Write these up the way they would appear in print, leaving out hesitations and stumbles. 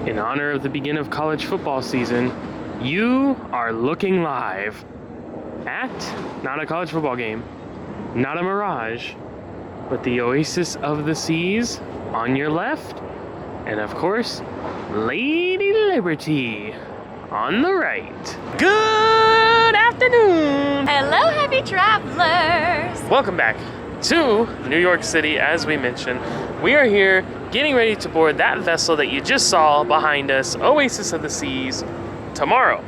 In honor of the beginning of college football season, you are looking live at not a college football game, not a Mirage, but the Oasis of the Seas on your left, and of course, Lady Liberty on the right. Good afternoon! Hello, happy travelers! Welcome back to New York City. As we mentioned, we are here getting ready to board that vessel that you just saw behind us, Oasis of the Seas, tomorrow.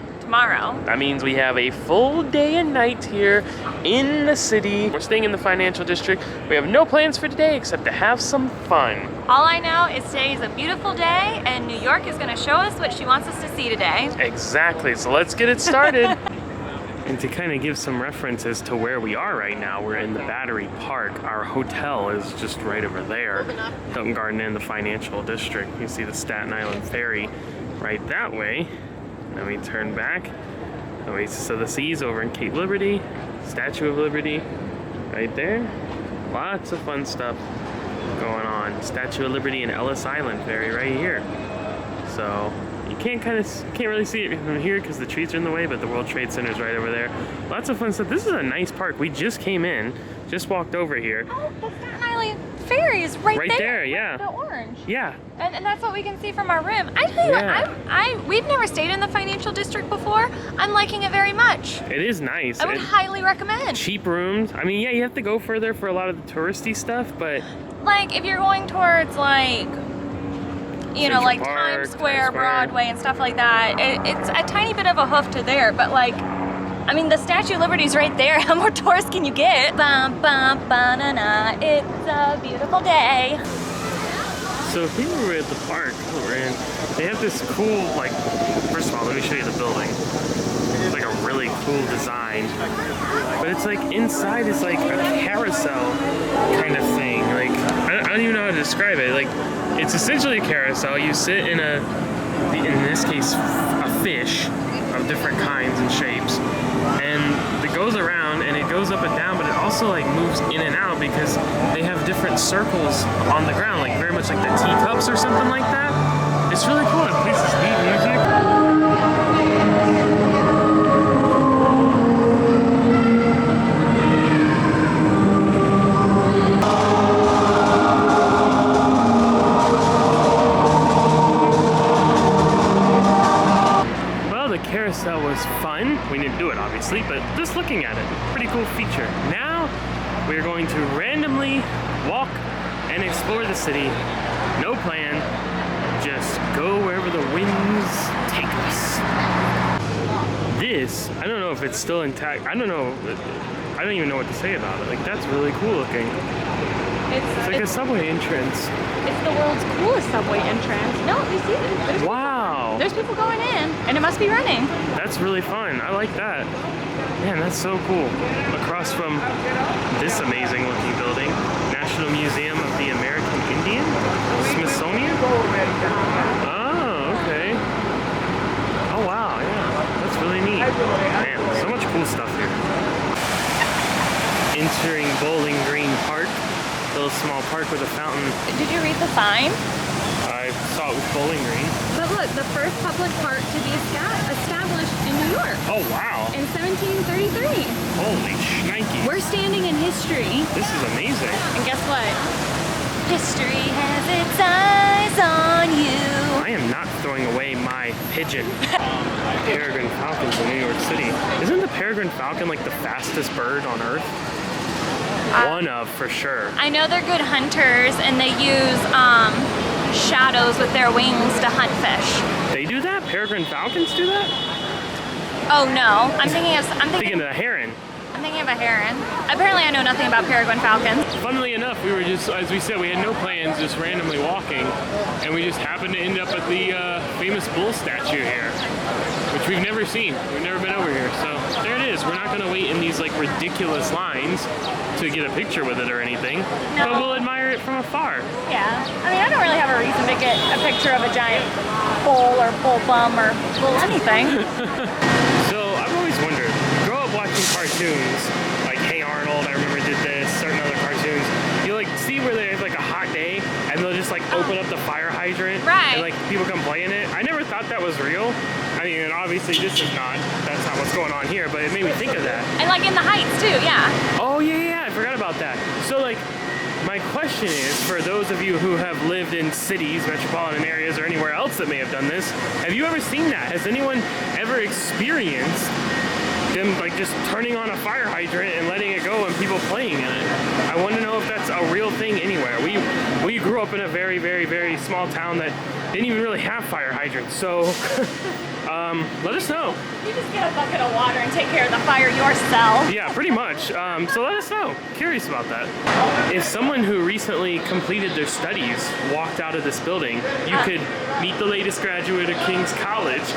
That means we have a full day and night here in the city. We're staying in the financial district. We have no plans for today except to have some fun. All I know is today is a beautiful day and New York is going to show us what she wants us to see today. Exactly, so let's get it started. And to kind of give some references to where we are right now, we're in the Battery Park. Our hotel is just right over there. Hilton Garden Inn, the financial district. You see the Staten Island Ferry right that way. Then we turn back. Oasis of the Seas over in Cape Liberty. Statue of Liberty right there. Lots of fun stuff going on. Statue of Liberty and Ellis Island Ferry right here. So you can't really see it from here because the trees are in the way, but the World Trade Center is right over there. Lots of fun stuff. This is a nice park. We just came in, just walked over here. Oh, the Staten Island Ferry is right there. Yeah. The orange. Yeah. And that's what we can see from our room. I tell you what, we've never stayed in the financial district before. I'm liking it very much. It is nice. I would highly recommend. Cheap rooms. I mean, yeah, you have to go further for a lot of the touristy stuff, but like if you're going towards like you know, like Park, Times Square, Broadway, and stuff like that. It's a tiny bit of a hoof to there, but like, I mean, the Statue of Liberty's right there. How more tourists can you get? Bum, bum, ba-na-na. It's a beautiful day. So here we're at the park that we're in. They have this cool, like, first of all, let me show you the building. It's like a really cool design. But it's like inside is like a carousel kind of thing. Like, I don't even know how to describe it. Like, it's essentially a carousel. You sit in in this case, a fish of different kinds and shapes. And it goes around and it goes up and down, but it also like moves in and out because they have different circles on the ground, like very much like the teacups or something like that. It's really cool. It plays this neat music. Carousel was fun. We didn't do it obviously, but just looking at it, pretty cool feature. Now we're going to randomly walk and explore the city. No plan, just go wherever the winds take us. This, I don't know if it's still intact. I don't even know what to say about it. Like, that's really cool looking. It's like a subway entrance. It's the world's coolest subway entrance. No, you see it. Wow. There's people going in, and it must be running. That's really fun. I like that. Man, that's so cool. Across from this amazing looking building, National Museum of the American Indian? Smithsonian? Oh, okay. Oh, wow, yeah. That's really neat. Man, so much cool stuff here. Entering Bowling Green Park. A little small park with a fountain. Did you read the sign? I saw it was Bowling Green. But look, the first public park to be established in New York. Oh, wow. In 1733. Holy shnikey. We're standing in history. This is amazing. And guess what? History has its eyes on you. I am not throwing away my pigeon. Peregrine falcons in New York City. Isn't the peregrine falcon like the fastest bird on Earth? One of, for sure. I know they're good hunters and they use shadows with their wings to hunt fish. They do that? Peregrine falcons do that? Oh no, I'm thinking of a heron. I'm thinking of a heron. Apparently I know nothing about peregrine falcons. Funnily enough, we were just, as we said, we had no plans, just randomly walking, and we just happened to end up at the famous bull statue here, which we've never seen. We've never been over here, so there it is. We're not gonna wait in these like ridiculous lines to get a picture with it or anything, but we'll admire it from afar. Yeah, I mean, I don't really have a reason to get a picture of a giant bull or bull bum or bull anything. So I've always wondered, grow up watching cartoons, like Hey Arnold, I remember did this, certain other cartoons, you like see where they have like a hot day and they'll just like open up the fire hydrant Right. And like people come play in it. I never thought that was real. I mean, and obviously this is not. That's not what's going on here. But it made me think of that. And like in the Heights too, yeah. Oh yeah, I forgot about that. So like, my question is, for those of you who have lived in cities, metropolitan areas, or anywhere else that may have done this, have you ever seen that? Has anyone ever experienced them like just turning on a fire hydrant and letting it go and people playing in it? I want to know if that's a real thing anywhere. We grew up in a very, very, very small town that didn't even really have fire hydrants, so let us know. You just get a bucket of water and take care of the fire yourself. Yeah, pretty much. So let us know. Curious about that. If someone who recently completed their studies walked out of this building, you could meet the latest graduate of King's College.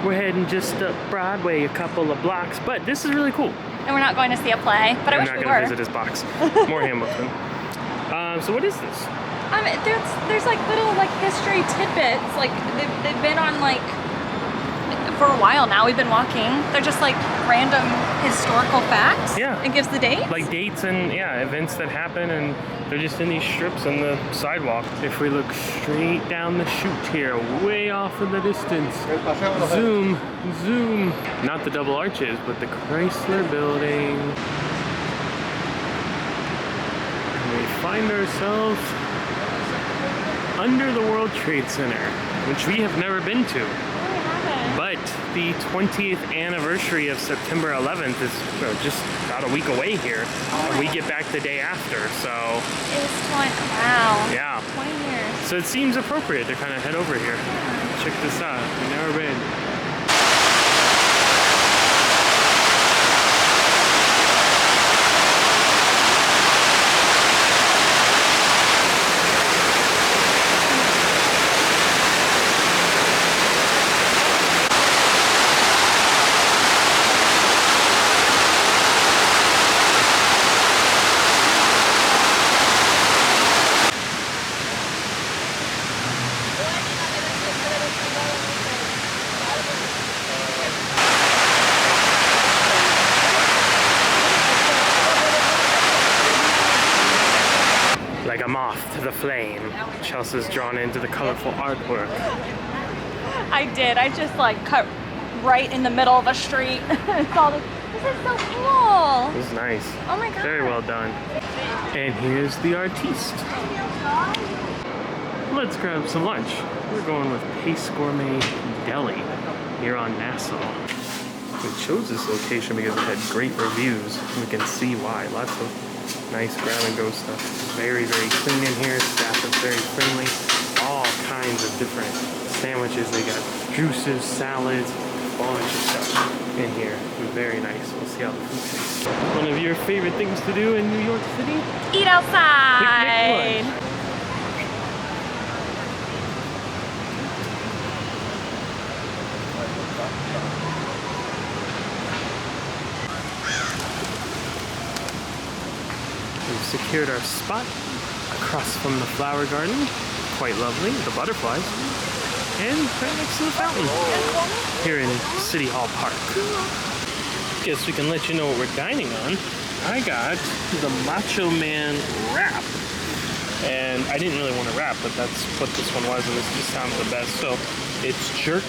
We're heading just up Broadway a couple of blocks, but this is really cool. And we're not going to see a play, but I wish we were. I'm not going to visit his box. More Hamilton. So what is this? There's like little like history tidbits. Like they've been on like for a while now. We've been walking. They're just like random historical facts. Yeah. It gives the dates. Like dates and events that happen, and they're just in these strips on the sidewalk. If we look straight down the chute here, way off in the distance, zoom, zoom. Not the double arches, but the Chrysler Building. And we find ourselves under the World Trade Center, which we have never been to. But the 20th anniversary of September 11th is just about a week away here. And we get back the day after, so. It's 20, wow. Yeah. 20 years. So it seems appropriate to kind of head over here. Check this out, we've never been. Like a moth to the flame, Chelsy's drawn into the colorful artwork. I did. I just like cut right in the middle of a street. It's all this is so cool. This is nice. Oh my god. Very well done. And here's the artiste. Let's grab some lunch. We're going with Pace Gourmet Deli here on Nassau. We chose this location because it had great reviews. We can see why. Lots of nice grab-and-go stuff. Very, very clean in here. Staff is very friendly. All kinds of different sandwiches. They got juices, salads, a bunch of stuff in here. Very nice. We'll see how the food tastes. One of your favorite things to do in New York City? Eat outside. Picnic lunch. We've secured our spot across from the flower garden. Quite lovely, the butterflies. And right next to the fountain here in City Hall Park. Guess we can let you know what we're dining on. I got the Macho Man wrap. And I didn't really want to wrap, but that's what this one was, and this just sounds the best. So it's jerk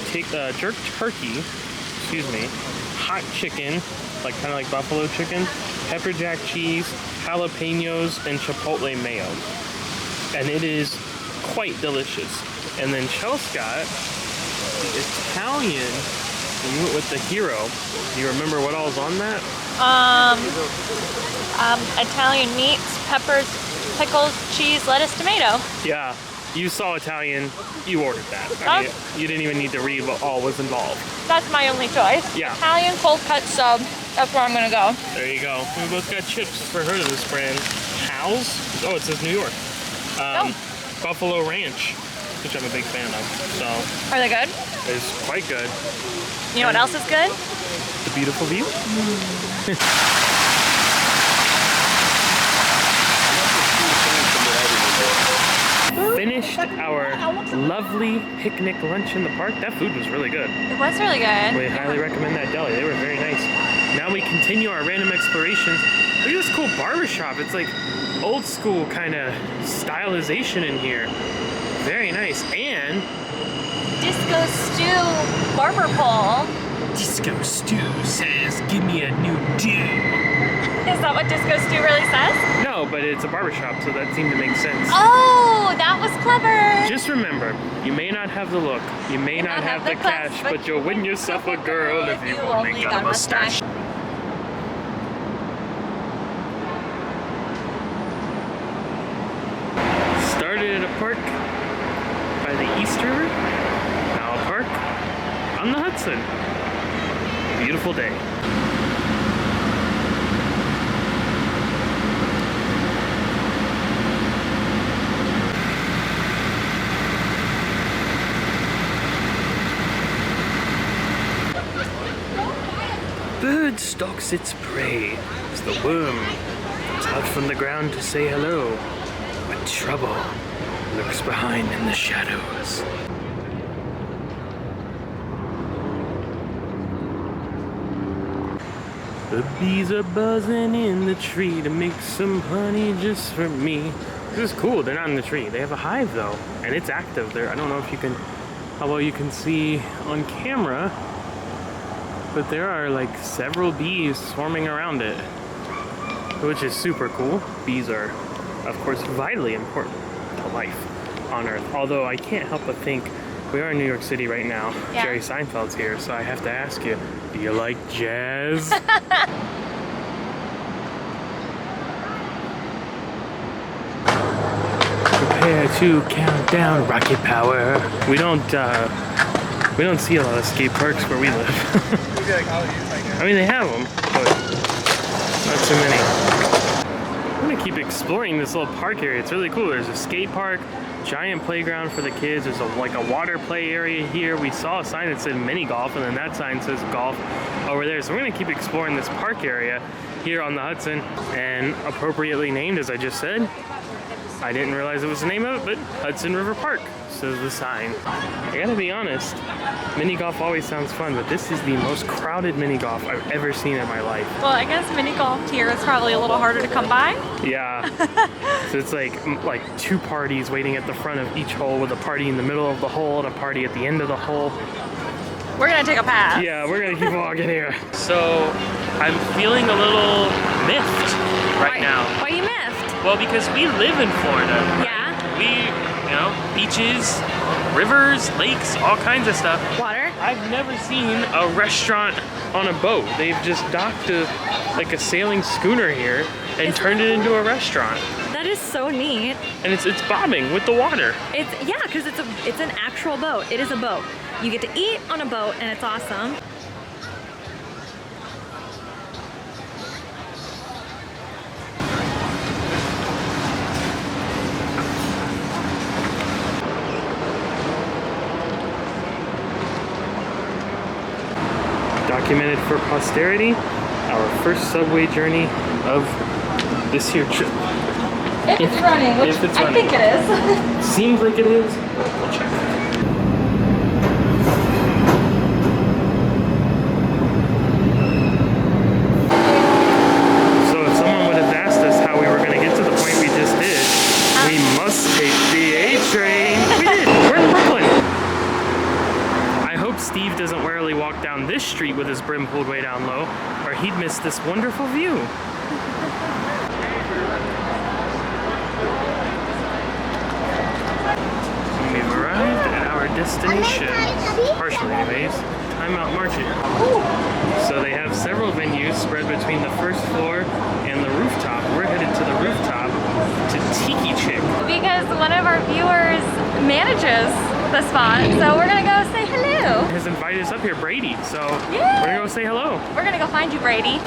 turkey, hot chicken, like kind of like buffalo chicken, pepper jack cheese, jalapenos, and chipotle mayo. And it is quite delicious. And then Chelsy got the Italian. We went with the hero. Do you remember what all's on that? Italian meats, peppers, pickles, cheese, lettuce, tomato. Yeah, you saw Italian, you ordered that. I mean, you didn't even need to read what all was involved. That's my only choice. Yeah. Italian cold cut sub. That's where I'm gonna go. There you go. We both got chips for heard of this brand. Hal's? Oh, it says New York. Buffalo Ranch, which I'm a big fan of. So. Are they good? It's quite good. You know what else is good? The beautiful view. Finished our lovely picnic lunch in the park. That food was really good. It was really good. We highly recommend that deli. They were very nice. Now we continue our random explorations Look at this cool barber shop. It's like old school kind of stylization in here. Very nice. And Disco Stew barber pole. Disco Stew says, give me a new do. Is that what Disco Stew really says? No, but it's a barbershop, so that seemed to make sense. Oh, that was clever. Just remember, you may not have the look, you may not have the cash, but you'll win yourself a girl if you only got a mustache. Started at a park by the East River, now a park on the Hudson. Beautiful day. Bird stalks its prey as the worm comes out from the ground to say hello, but trouble lurks behind in the shadows. The bees are buzzing in the tree to make some honey just for me. This is cool. They're not in the tree. They have a hive though, and it's active there. I don't know if you can, how well you can see on camera, but there are like several bees swarming around it, which is super cool. Bees are, of course, vitally important to life on Earth. Although I can't help but think we are in New York City right now. Yeah. Jerry Seinfeld's here, so I have to ask you, do you like jazz? Prepare to count down rocket power. We don't see a lot of skate parks where we live. I mean, they have them, but not too many. I'm gonna keep exploring this little park area. It's really cool. There's a skate park, giant playground for the kids. There's like a water play area here. We saw a sign that said mini golf, and then that sign says golf over there. So we're gonna keep exploring this park area here on the Hudson, and appropriately named, as I just said. I didn't realize it was the name of it, but Hudson River Park says the sign. I gotta be honest, mini golf always sounds fun, but this is the most crowded mini golf I've ever seen in my life. Well, I guess mini golf here is probably a little harder to come by. Yeah. So it's like two parties waiting at the front of each hole, with a party in the middle of the hole and a party at the end of the hole. We're gonna take a pass. Yeah, we're gonna keep walking here. So I'm feeling a little miffed right now. Why are you miffed? Well, because we live in Florida. Yeah. We, beaches, rivers, lakes, all kinds of stuff. Water. I've never seen a restaurant on a boat. They've just docked like a sailing schooner here and turned it into a restaurant. That is so neat. And it's bobbing with the water. Yeah, because it's an actual boat. It is a boat. You get to eat on a boat, and it's awesome. Documented for posterity, our first subway journey of this here trip. If it's running, which I think it is. Seems like it is. We'll check. So if someone would have asked us how we were going to get to the point we just did, we must take the A train. We did. We're in Brooklyn. I hope Steve doesn't warily walk down this street with his brim pulled way down low, or he'd miss this wonderful view. We've arrived at our destination, partially anyways, Time Out Market. So they have several venues spread between the first floor and the rooftop. We're headed to the rooftop to Tiki Chick. Because one of our viewers manages the spot, so we're gonna go say hello. Has invited us up here, Brady, so Yeah. we're gonna go say hello. We're gonna go find you, Brady.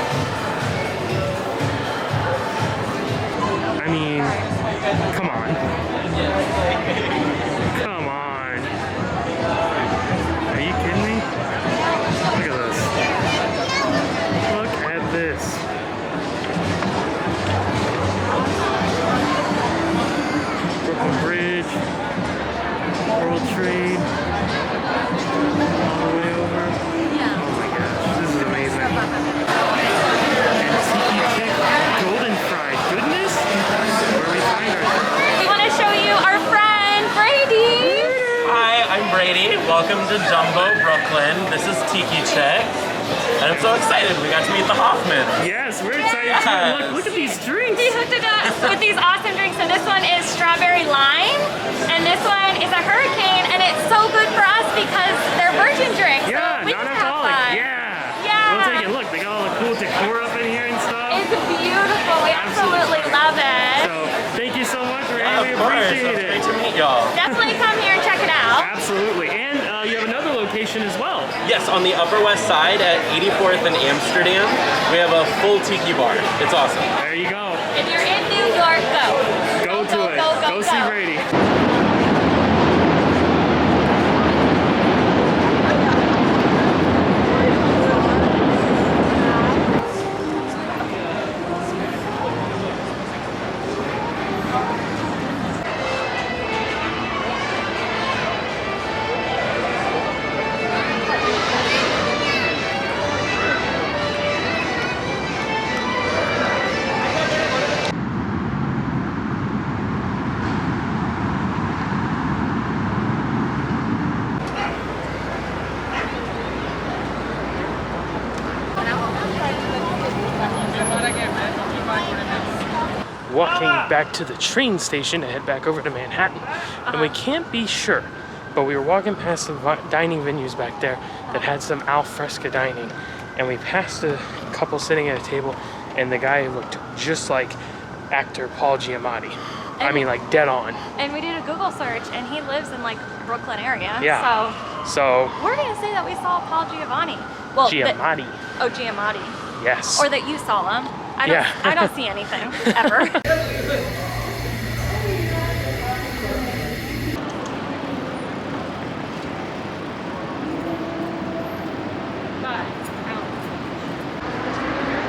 I mean, come on. Come on. Are you kidding me? Look at this. Look at this. Brooklyn Bridge, World Trade, all the way over. Yeah. Oh my gosh, this is amazing. And Tiki Chick, cool. to Jumbo, Brooklyn. This is Tiki Chick. And I'm so excited. We got to meet the Hoffman. Yes, we're excited too. Look at these drinks. He hooked it up with these awesome drinks, and this one is strawberry lime, and this one is a hurricane, and it's so good for us because they're virgin drinks. Yeah, so we can have non-alcoholic. fun. Yeah. We'll take a look. They got all the cool decor up in here and stuff. It's beautiful. We absolutely love it. So thank you so much, Ray. Yeah, We of course. appreciate it. Great to meet y'all. Definitely come here and check it out. Absolutely. And you have another location as well. Yes, on the Upper West Side at 84th and Amsterdam, we have a full tiki bar. It's awesome. There you go. If you're in New York, go. Go to it. Go see Brady. Walking back to the train station to head back over to Manhattan, and we can't be sure, but we were walking past some dining venues back there that had some al fresco dining, and we passed a couple sitting at a table, and the guy looked just like actor Paul Giamatti. I mean, like dead on. And we did a Google search, and he lives in like Brooklyn area. Yeah. So we're gonna say that we saw Paul Giovanni. Well, Giamatti. Giamatti. Yes. Or that you saw him. I don't see anything ever.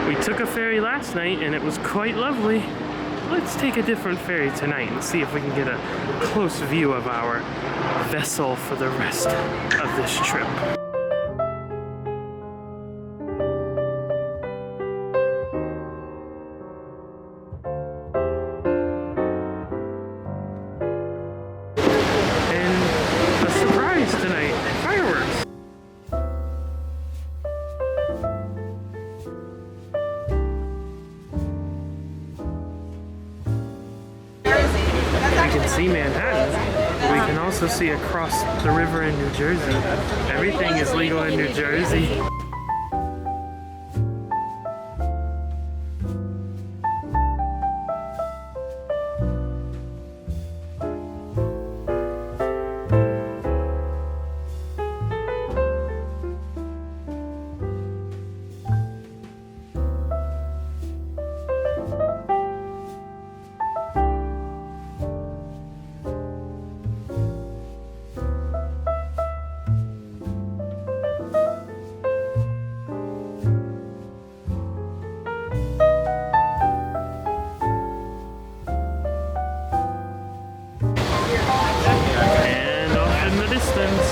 We took a ferry last night and it was quite lovely. Let's take a different ferry tonight and see if we can get a close view of our vessel for the rest of this trip. And a surprise tonight, fireworks. We can see Manhattan. We can also see across the river in New Jersey. Everything is legal in New Jersey. And off in the distance.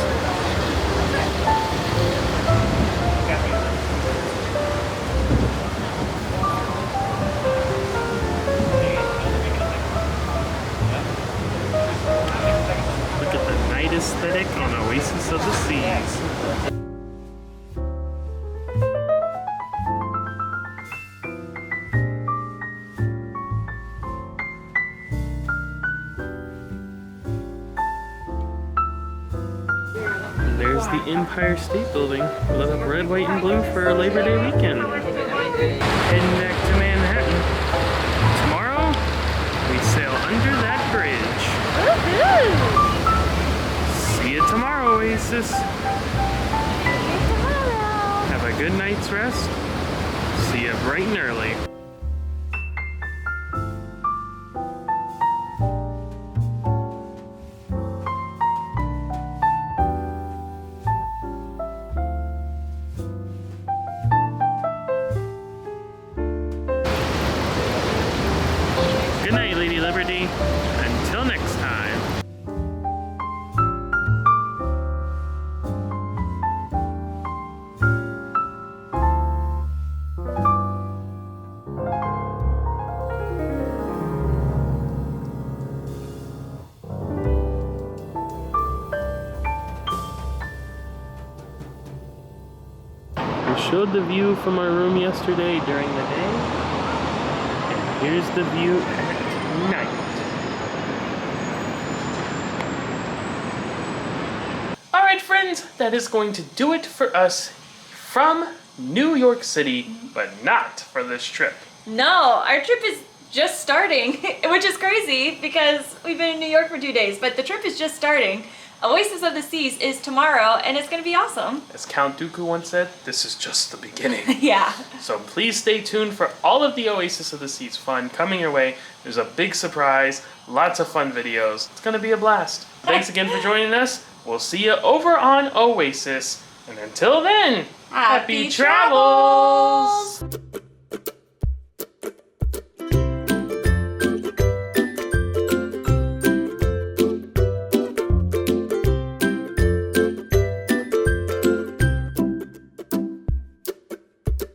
Look at the night aesthetic on Oasis of the Seas. There's the Empire State Building, lit up red, white, and blue for Labor Day weekend. Heading back to Manhattan. Tomorrow, we sail under that bridge. Woohoo! See you tomorrow, Oasis. See you tomorrow. Have a good night's rest. See you bright and early. Good night, Lady Liberty. Until next time. showed the view from our room yesterday during the day. And here's the view at night. Alright friends, that is going to do it for us from New York City, but not for this trip. No, our trip is just starting, which is crazy because we've been in New York for 2 days, but the trip is just starting. Oasis of the Seas is tomorrow, and it's gonna be awesome. As Count Dooku once said, this is just the beginning. Yeah. So please stay tuned for all of the Oasis of the Seas fun coming your way. There's a big surprise, lots of fun videos. It's gonna be a blast. Thanks again for joining us. We'll see you over on Oasis. And until then, happy travels!